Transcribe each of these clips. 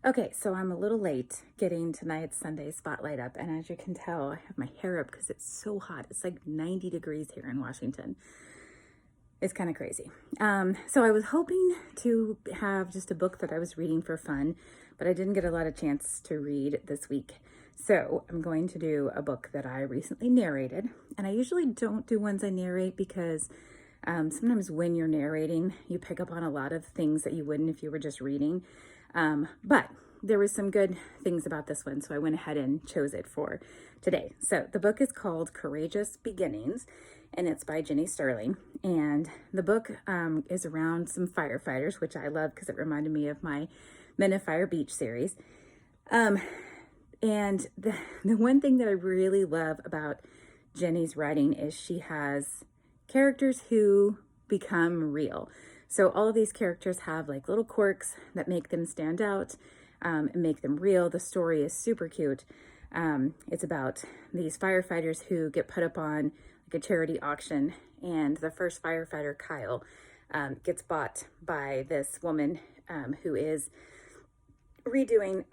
Okay, so I'm a little late getting tonight's Sunday spotlight up, and as you can tell, I have my hair up because it's so hot. It's like 90 degrees here in Washington. It's kind of crazy. So I was hoping to have just a book that I was reading for fun, but I didn't get a lot of chance to read this week. So I'm going to do a book that I recently narrated, and I usually don't do ones I narrate because sometimes when you're narrating, you pick up on a lot of things that you wouldn't if you were just reading. But there was some good things about this one, so I went ahead and chose it for today. So the book is called Courageous Beginnings, and it's by Jenny Sterling. And the book is around some firefighters, which I love because it reminded me of my Men of Fire Beach series. And the one thing that I really love about Jenny's writing is she has characters who become real. So all of these characters have like little quirks that make them stand out and make them real. The story is super cute. It's about these firefighters who get put up on like a charity auction, and the first firefighter, Kyle, gets bought by this woman who is redoing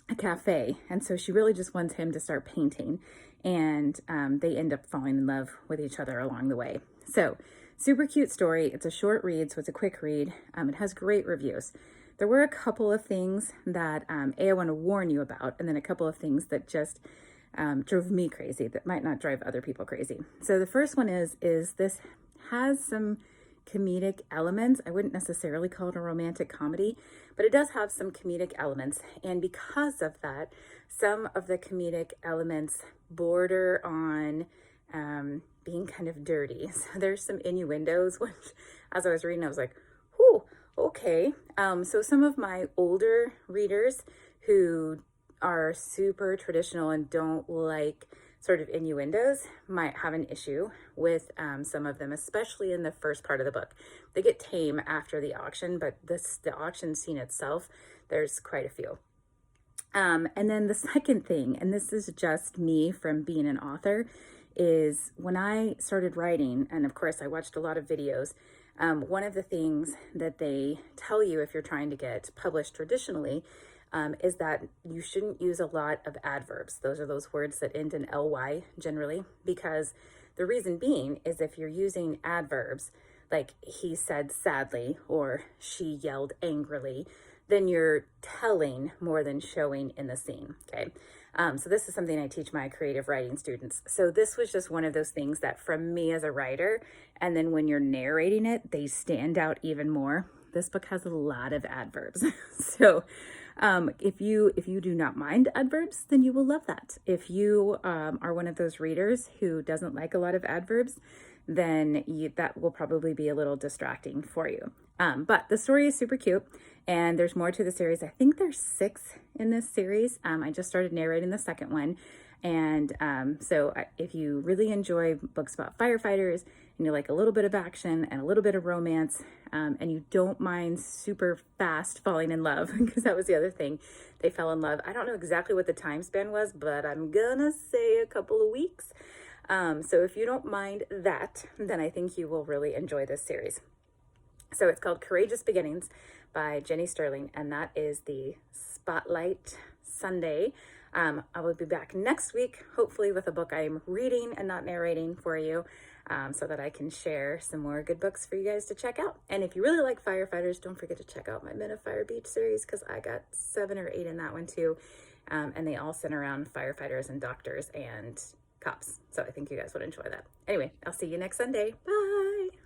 a cafe, and so she really just wants him to start painting, and they end up falling in love with each other along the way. So super cute story. It's a short read, so it's a quick read. It has great reviews. There were a couple of things that I want to warn you about, and then a couple of things that just drove me crazy that might not drive other people crazy. So the first one is this has some comedic elements. I wouldn't necessarily call it a romantic comedy, but it does have some comedic elements. And because of that, some of the comedic elements border on being kind of dirty. So there's some innuendos, which as I was reading, I was like, whew, okay. So some of my older readers who are super traditional and don't like sort of innuendos might have an issue with some of them, especially in the first part of the book. They get tame after the auction, but the auction scene itself, there's quite a few. And then the second thing, and this is just me from being an author, is when I started writing, and of course I watched a lot of videos, one of the things that they tell you if you're trying to get published traditionally is that you shouldn't use a lot of adverbs. Those are those words that end in ly generally, because the reason being is if you're using adverbs like he said sadly or she yelled angrily, then you're telling more than showing in the scene, okay? So this is something I teach my creative writing students. So this was just one of those things that from me as a writer, and then when you're narrating it, they stand out even more. This book has a lot of adverbs. So if you do not mind adverbs, then you will love that. If you are one of those readers who doesn't like a lot of adverbs, then that will probably be a little distracting for you. But the story is super cute, and there's more to the series. I think there's 6 in this series. I just started narrating the second one. And so if you really enjoy books about firefighters and you like a little bit of action and a little bit of romance, and you don't mind super fast falling in love, because that was the other thing, they fell in love. I don't know exactly what the time span was, but I'm gonna say a couple of weeks. So if you don't mind that, then I think you will really enjoy this series. So it's called Courageous Beginnings by Jenny Sterling, and that is the Spotlight Sunday. I will be back next week, hopefully with a book I'm reading and not narrating for you, so that I can share some more good books for you guys to check out. And if you really like firefighters, don't forget to check out my Men of Fire Beach series, because I got 7 or 8 in that one too. And they all center around firefighters and doctors and cops. So I think you guys would enjoy that. Anyway, I'll see you next Sunday. Bye.